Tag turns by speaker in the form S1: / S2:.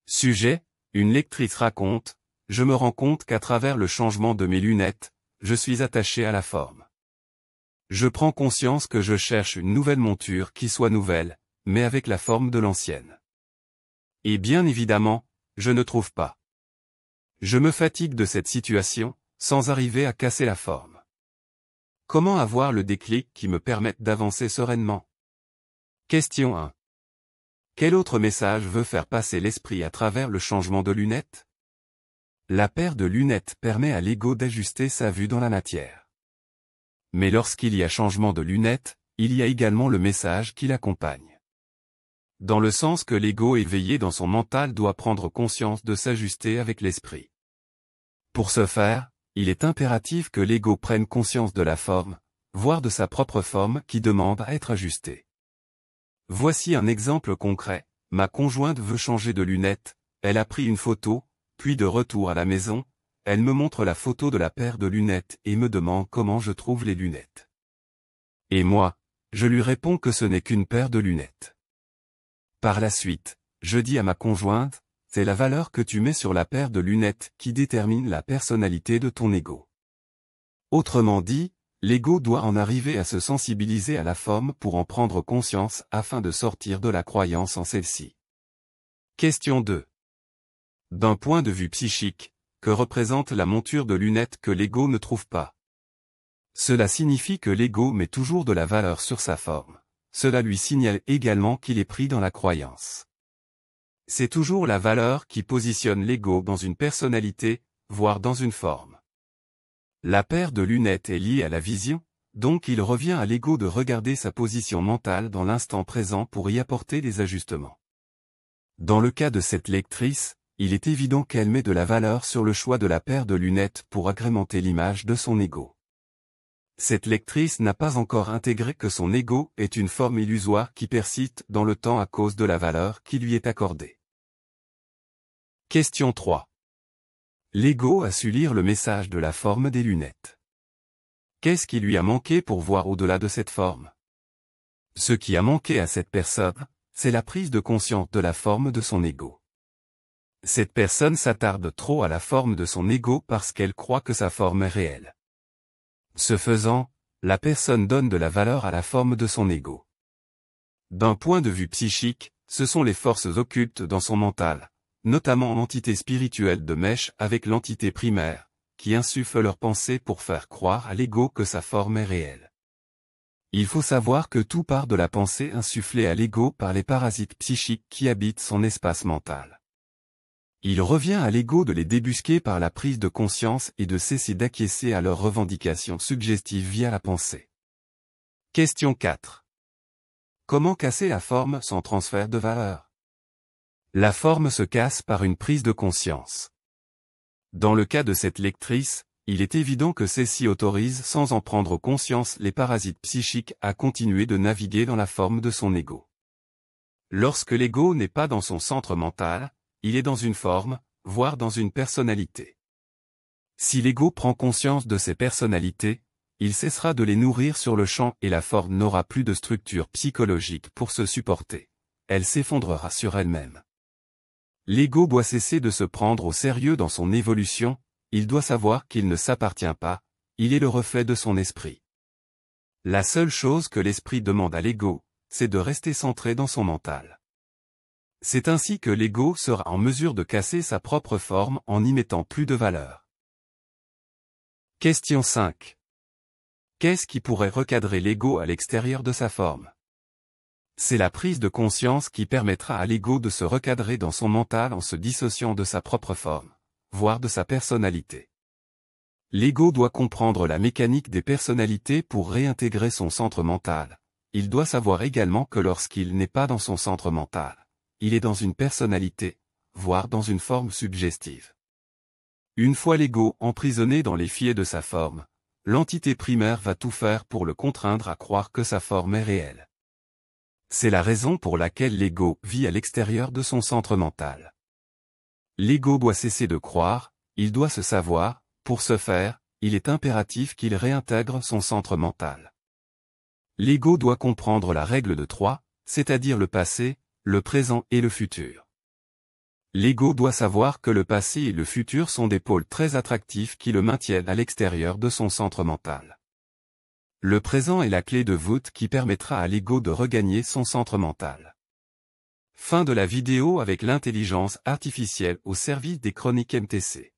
S1: Sujet, une lectrice raconte, je me rends compte qu'à travers le changement de mes lunettes, je suis attaché à la forme. Je prends conscience que je cherche une nouvelle monture qui soit nouvelle, mais avec la forme de l'ancienne. Et bien évidemment, je ne trouve pas. Je me fatigue de cette situation, sans arriver à casser la forme. Comment avoir le déclic qui me permette d'avancer sereinement? Question 1. Quel autre message veut faire passer l'esprit à travers le changement de lunettes? La paire de lunettes permet à l'ego d'ajuster sa vue dans la matière. Mais lorsqu'il y a changement de lunettes, il y a également le message qui l'accompagne. Dans le sens que l'ego éveillé dans son mental doit prendre conscience de s'ajuster avec l'esprit. Pour ce faire, il est impératif que l'ego prenne conscience de la forme, voire de sa propre forme qui demande à être ajustée. Voici un exemple concret, ma conjointe veut changer de lunettes, elle a pris une photo, puis de retour à la maison, elle me montre la photo de la paire de lunettes et me demande comment je trouve les lunettes. Et moi, je lui réponds que ce n'est qu'une paire de lunettes. Par la suite, je dis à ma conjointe, c'est la valeur que tu mets sur la paire de lunettes qui détermine la personnalité de ton ego. Autrement dit, l'ego doit en arriver à se sensibiliser à la forme pour en prendre conscience afin de sortir de la croyance en celle-ci. Question 2. D'un point de vue psychique, que représente la monture de lunettes que l'ego ne trouve pas? Cela signifie que l'ego met toujours de la valeur sur sa forme. Cela lui signale également qu'il est pris dans la croyance. C'est toujours la valeur qui positionne l'ego dans une personnalité, voire dans une forme. La paire de lunettes est liée à la vision, donc il revient à l'ego de regarder sa position mentale dans l'instant présent pour y apporter des ajustements. Dans le cas de cette lectrice, il est évident qu'elle met de la valeur sur le choix de la paire de lunettes pour agrémenter l'image de son ego. Cette lectrice n'a pas encore intégré que son ego est une forme illusoire qui persiste dans le temps à cause de la valeur qui lui est accordée. Question 3. L'ego a su lire le message de la forme des lunettes. Qu'est-ce qui lui a manqué pour voir au-delà de cette forme? Ce qui a manqué à cette personne, c'est la prise de conscience de la forme de son ego. Cette personne s'attarde trop à la forme de son ego parce qu'elle croit que sa forme est réelle. Ce faisant, la personne donne de la valeur à la forme de son ego. D'un point de vue psychique, ce sont les forces occultes dans son mental, notamment l'entité spirituelle de mèche avec l'entité primaire, qui insufflent leurs pensées pour faire croire à l'ego que sa forme est réelle. Il faut savoir que tout part de la pensée insufflée à l'ego par les parasites psychiques qui habitent son espace mental. Il revient à l'ego de les débusquer par la prise de conscience et de cesser d'acquiescer à leurs revendications suggestives via la pensée. Question 4. Comment casser la forme sans transfert de valeur? La forme se casse par une prise de conscience. Dans le cas de cette lectrice, il est évident que celle-ci autorise sans en prendre conscience les parasites psychiques à continuer de naviguer dans la forme de son ego. Lorsque l'ego n'est pas dans son centre mental, il est dans une forme, voire dans une personnalité. Si l'ego prend conscience de ces personnalités, il cessera de les nourrir sur le champ et la forme n'aura plus de structure psychologique pour se supporter. Elle s'effondrera sur elle-même. L'ego doit cesser de se prendre au sérieux dans son évolution, il doit savoir qu'il ne s'appartient pas, il est le reflet de son esprit. La seule chose que l'esprit demande à l'ego, c'est de rester centré dans son mental. C'est ainsi que l'ego sera en mesure de casser sa propre forme en y mettant plus de valeur. Question 5. Qu'est-ce qui pourrait recadrer l'ego à l'extérieur de sa forme? C'est la prise de conscience qui permettra à l'ego de se recadrer dans son mental en se dissociant de sa propre forme, voire de sa personnalité. L'ego doit comprendre la mécanique des personnalités pour réintégrer son centre mental. Il doit savoir également que lorsqu'il n'est pas dans son centre mental, il est dans une personnalité, voire dans une forme suggestive. Une fois l'ego emprisonné dans les filets de sa forme, l'entité primaire va tout faire pour le contraindre à croire que sa forme est réelle. C'est la raison pour laquelle l'ego vit à l'extérieur de son centre mental. L'ego doit cesser de croire, il doit se savoir, pour ce faire, il est impératif qu'il réintègre son centre mental. L'ego doit comprendre la règle de 3, c'est-à-dire le passé, le présent et le futur. L'ego doit savoir que le passé et le futur sont des pôles très attractifs qui le maintiennent à l'extérieur de son centre mental. Le présent est la clé de voûte qui permettra à l'ego de regagner son centre mental. Fin de la vidéo avec l'intelligence artificielle au service des chroniques MTC.